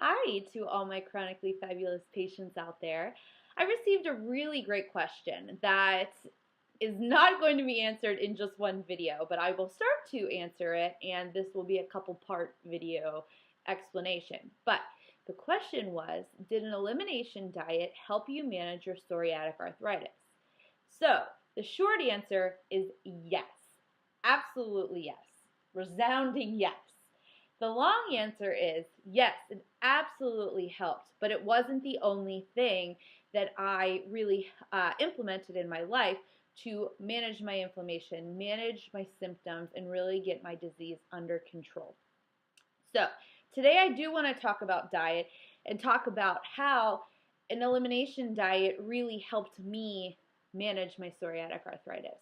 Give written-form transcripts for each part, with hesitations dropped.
Hi to all my chronically fabulous patients out there. I received a really great question that is not going to be answered in just one video, but I will start to answer it, and this will be a couple-part video explanation. But the question was, did an elimination diet help you manage your psoriatic arthritis? So, the short answer is yes. Absolutely yes. Resounding yes. The long answer is yes, it absolutely helped, but it wasn't the only thing that I really implemented in my life to manage my inflammation, manage my symptoms, and really get my disease under control. So today I do want to talk about diet and talk about how an elimination diet really helped me manage my psoriatic arthritis.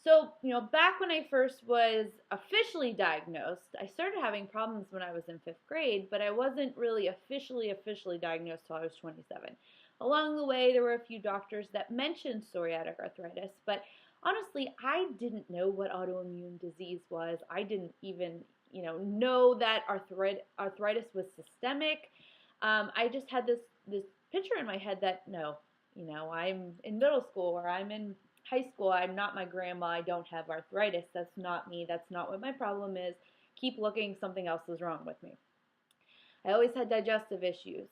So, back when I first was officially diagnosed, I started having problems when I was in 5th grade, but I wasn't really officially diagnosed till I was 27. Along the way, there were a few doctors that mentioned psoriatic arthritis, but honestly, I didn't know what autoimmune disease was. I didn't even, know that arthritis was systemic. I just had this picture in my head that no, I'm in middle school or I'm in high school, I'm not my grandma, I don't have arthritis, that's not me, that's not what my problem is, keep looking, something else is wrong with me. I always had digestive issues.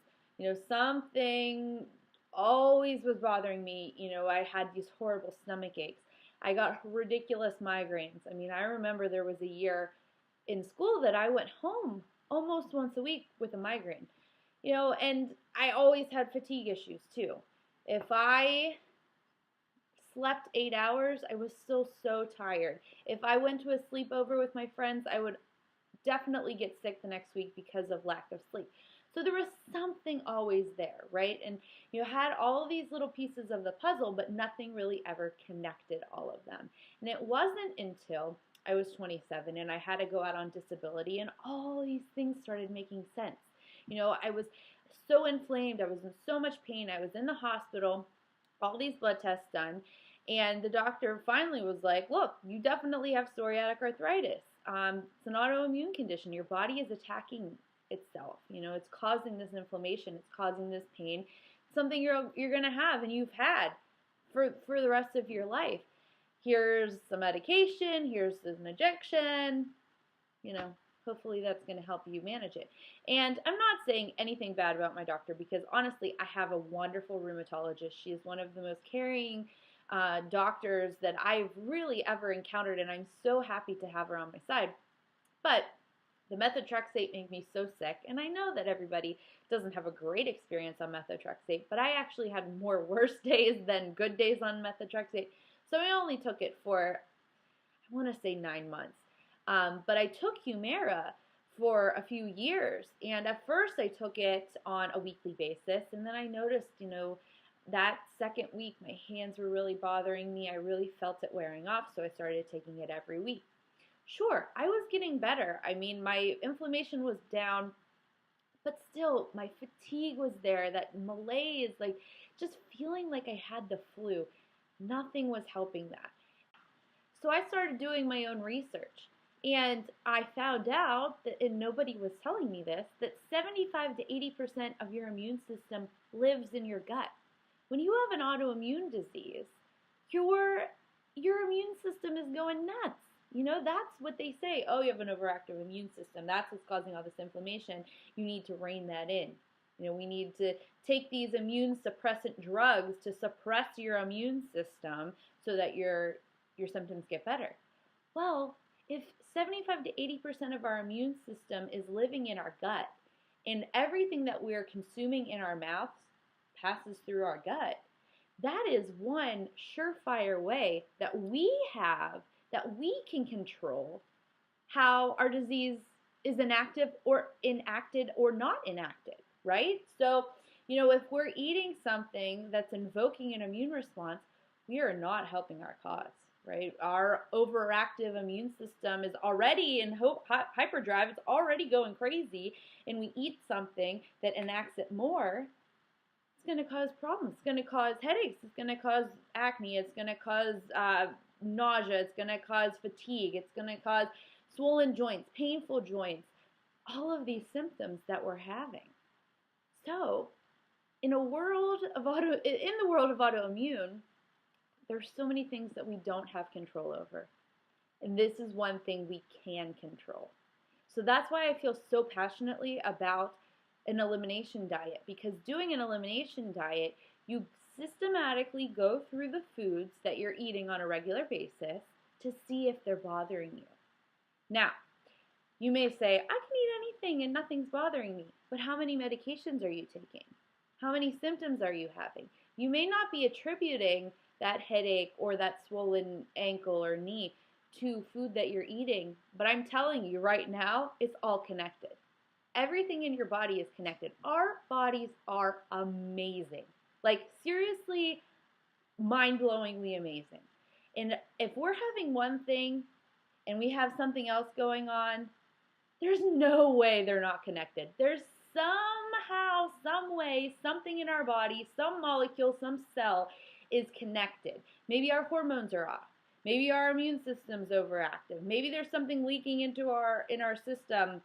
Something always was bothering me. I had these horrible stomach aches. I got ridiculous migraines. I remember there was a year in school that I went home almost once a week with a migraine. And I always had fatigue issues too. If I slept 8 hours, I was still so tired. If I went to a sleepover with my friends, I would definitely get sick the next week because of lack of sleep. So there was something always there, right? And you had all these little pieces of the puzzle, but nothing really ever connected all of them. And it wasn't until I was 27 and I had to go out on disability and all these things started making sense. I was so inflamed, I was in so much pain, I was in the hospital, all these blood tests done, and the doctor finally was like, look, you definitely have psoriatic arthritis. It's an autoimmune condition. Your body is attacking itself. It's causing this inflammation. It's causing this pain. It's something you're going to have and you've had for the rest of your life. Here's some medication. Here's an injection. Hopefully that's going to help you manage it. And I'm not saying anything bad about my doctor because honestly, I have a wonderful rheumatologist. She is one of the most caring doctors that I've really ever encountered, and I'm so happy to have her on my side. But the methotrexate made me so sick, and I know that everybody doesn't have a great experience on methotrexate, but I actually had more worse days than good days on methotrexate. So I only took it for, I want to say 9 months. But I took Humira for a few years, and at first I took it on a weekly basis, and then I noticed, that second week my hands were really bothering me. I really felt it wearing off, so I started taking it every week. Sure, I was getting better. My inflammation was down, but still my fatigue was there, that malaise, like just feeling like I had the flu. Nothing was helping that. So I started doing my own research. And I found out that, and nobody was telling me this, that 75 to 80% of your immune system lives in your gut. When you have an autoimmune disease, your immune system is going nuts. That's what they say. Oh, you have an overactive immune system. That's what's causing all this inflammation. You need to rein that in. We need to take these immune suppressant drugs to suppress your immune system so that your symptoms get better. Well, if 75 to 80% of our immune system is living in our gut, and everything that we're consuming in our mouths passes through our gut, that is one surefire way that we have, that we can control how our disease is enacted or not enacted, right? So, if we're eating something that's invoking an immune response, we are not helping our cause. Right? Our overactive immune system is already in hyperdrive. It's already going crazy, and we eat something that enacts it more. It's going to cause problems. It's going to cause headaches. It's going to cause acne. It's going to cause nausea. It's going to cause fatigue. It's going to cause swollen joints, painful joints, all of these symptoms that we're having. So, in the world of autoimmune, there's so many things that we don't have control over. And this is one thing we can control. So that's why I feel so passionately about an elimination diet, because doing an elimination diet, you systematically go through the foods that you're eating on a regular basis to see if they're bothering you. Now, you may say, I can eat anything and nothing's bothering me, but how many medications are you taking? How many symptoms are you having? You may not be attributing that headache or that swollen ankle or knee to food that you're eating, but I'm telling you right now, it's all connected. Everything in your body is connected. Our bodies are amazing. Like, seriously, mind-blowingly amazing. And if we're having one thing and we have something else going on, there's no way they're not connected. There's somehow, some way, something in our body, some molecule, some cell is connected. Maybe our hormones are off. Maybe our immune system's overactive. Maybe there's something leaking into our system,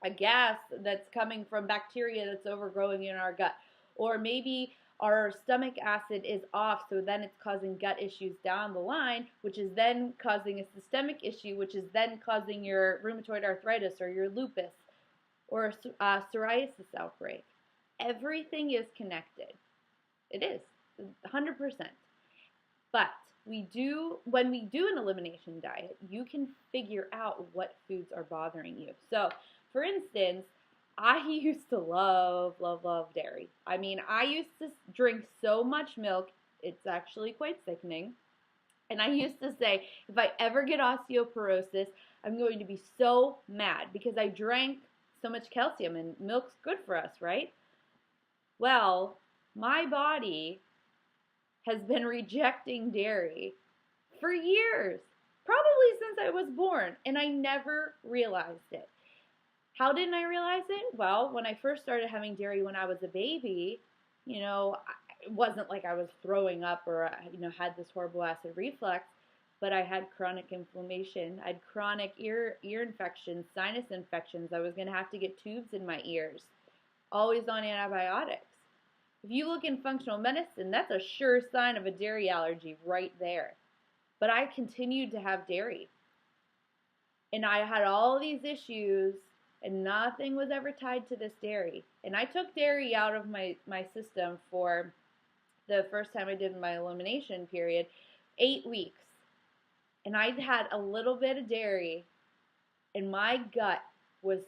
a gas that's coming from bacteria that's overgrowing in our gut. Or maybe our stomach acid is off, so then it's causing gut issues down the line, which is then causing a systemic issue, which is then causing your rheumatoid arthritis or your lupus or a psoriasis outbreak. Everything is connected. It is, 100%. But when we do an elimination diet, you can figure out what foods are bothering you. So, for instance, I used to love dairy. I mean, I used to drink so much milk, it's actually quite sickening. And I used to say, if I ever get osteoporosis, I'm going to be so mad because I drank so much calcium, and milk's good for us, right? Well, my body has been rejecting dairy for years, probably since I was born, and I never realized it. How didn't I realize it? Well, when I first started having dairy when I was a baby, it wasn't like I was throwing up or, had this horrible acid reflux, but I had chronic inflammation. I had chronic ear infections, sinus infections. I was going to have to get tubes in my ears, always on antibiotics. If you look in functional medicine, that's a sure sign of a dairy allergy right there. But I continued to have dairy. And I had all these issues, and nothing was ever tied to this dairy. And I took dairy out of my system for the first time I did my elimination period, 8 weeks. And I'd had a little bit of dairy, and my gut was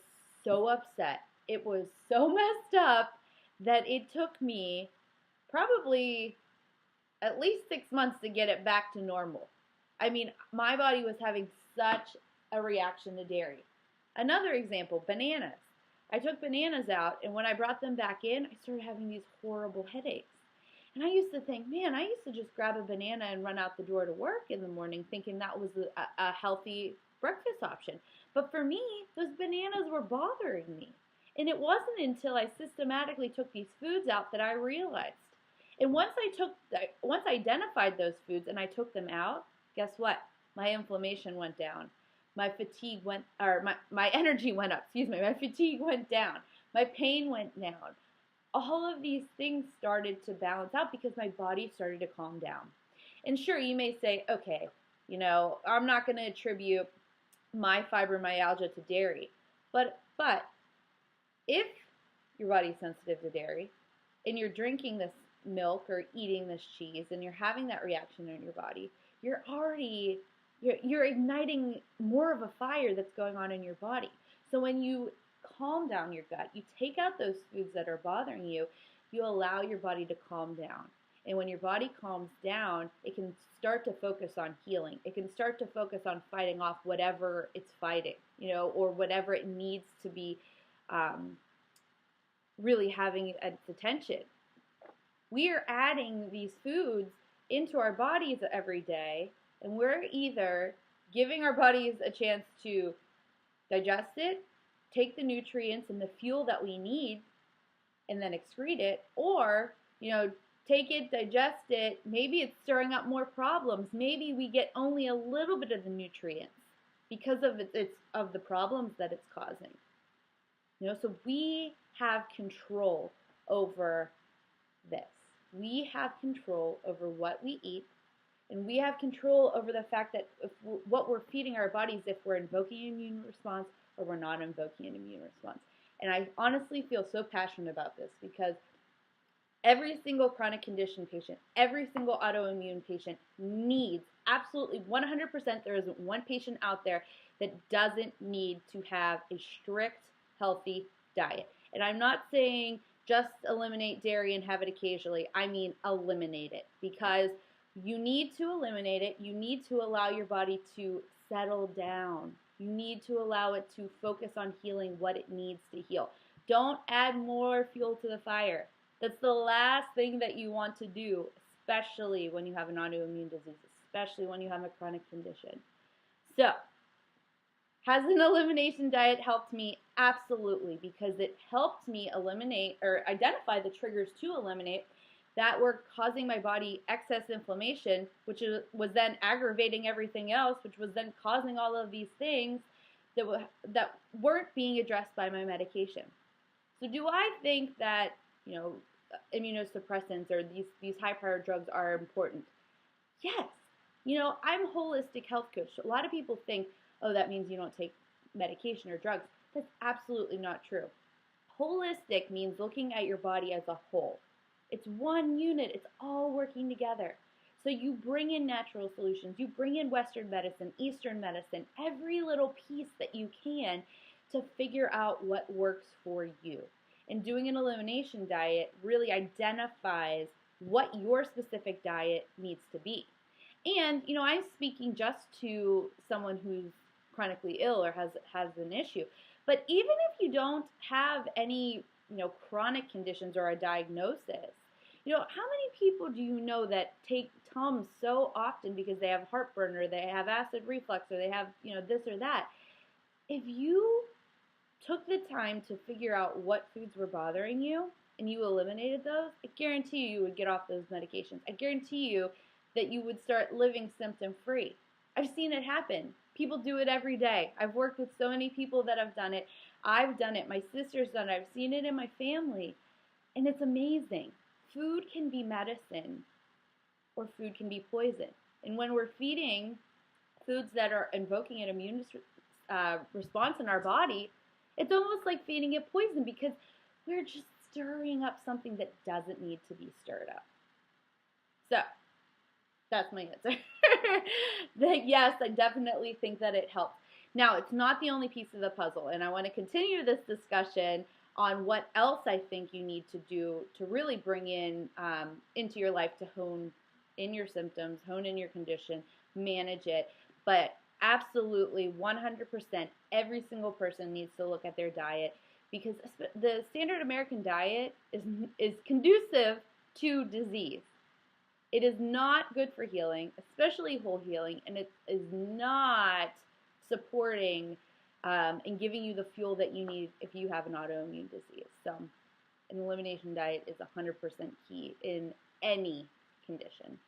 so upset. It was so messed up that it took me probably at least 6 months to get it back to normal. I mean, my body was having such a reaction to dairy. Another example, bananas. I took bananas out, and when I brought them back in, I started having these horrible headaches. And I used to think, man, I used to just grab a banana and run out the door to work in the morning thinking that was a healthy breakfast option. But for me, those bananas were bothering me. And it wasn't until I systematically took these foods out that I realized. And once I identified those foods and I took them out, guess what? My inflammation went down. My fatigue my energy went up, my fatigue went down. My pain went down. All of these things started to balance out because my body started to calm down. And sure, you may say, okay, I'm not going to attribute my fibromyalgia to dairy. But if your body's sensitive to dairy and you're drinking this milk or eating this cheese and you're having that reaction in your body, you're igniting more of a fire that's going on in your body. So when you calm down your gut, you take out those foods that are bothering you, you allow your body to calm down. And when your body calms down, it can start to focus on healing. It can start to focus on fighting off whatever it's fighting, or whatever it needs to be really having its attention. We are adding these foods into our bodies every day, and we're either giving our bodies a chance to digest it, take the nutrients and the fuel that we need, and then excrete it, or, take it, digest it, maybe it's stirring up more problems. Maybe we get only a little bit of the nutrients because of the problems that it's causing. So we have control over this. We have control over what we eat, and we have control over the fact that what we're feeding our bodies, if we're invoking an immune response or we're not invoking an immune response. And I honestly feel so passionate about this because every single chronic condition patient, every single autoimmune patient needs, absolutely 100%, there isn't one patient out there that doesn't need to have a strict, healthy diet. And I'm not saying just eliminate dairy and have it occasionally. I mean eliminate it, because you need to eliminate it. You need to allow your body to settle down. You need to allow it to focus on healing what it needs to heal. Don't add more fuel to the fire. That's the last thing that you want to do, especially when you have an autoimmune disease, especially when you have a chronic condition. So, has an elimination diet helped me? Absolutely, because it helped me eliminate or identify the triggers to eliminate that were causing my body excess inflammation, which was then aggravating everything else, which was then causing all of these things that weren't being addressed by my medication. So do I think that, immunosuppressants or these high-powered drugs are important? Yes. I'm a holistic health coach. A lot of people think, oh, that means you don't take medication or drugs. That's absolutely not true. Holistic means looking at your body as a whole. It's one unit. It's all working together. So you bring in natural solutions. You bring in Western medicine, Eastern medicine, every little piece that you can to figure out what works for you. And doing an elimination diet really identifies what your specific diet needs to be. And, I'm speaking just to someone who's chronically ill or has an issue. But even if you don't have any, chronic conditions or a diagnosis, how many people do you know that take Tums so often because they have heartburn or they have acid reflux or they have, this or that? If you took the time to figure out what foods were bothering you and you eliminated those, I guarantee you would get off those medications. I guarantee you that you would start living symptom-free. I've seen it happen. People do it every day. I've worked with so many people that have done it. I've done it. My sister's done it. I've seen it in my family. And it's amazing. Food can be medicine or food can be poison. And when we're feeding foods that are invoking an immune response in our body, it's almost like feeding it poison because we're just stirring up something that doesn't need to be stirred up. So, that's my answer. Yes, I definitely think that it helps. Now, it's not the only piece of the puzzle, and I want to continue this discussion on what else I think you need to do to really bring in into your life to hone in your symptoms, hone in your condition, manage it. But absolutely, 100%, every single person needs to look at their diet because the standard American diet is conducive to disease. It is not good for healing, especially whole healing, and it is not supporting and giving you the fuel that you need if you have an autoimmune disease. So an elimination diet is 100% key in any condition.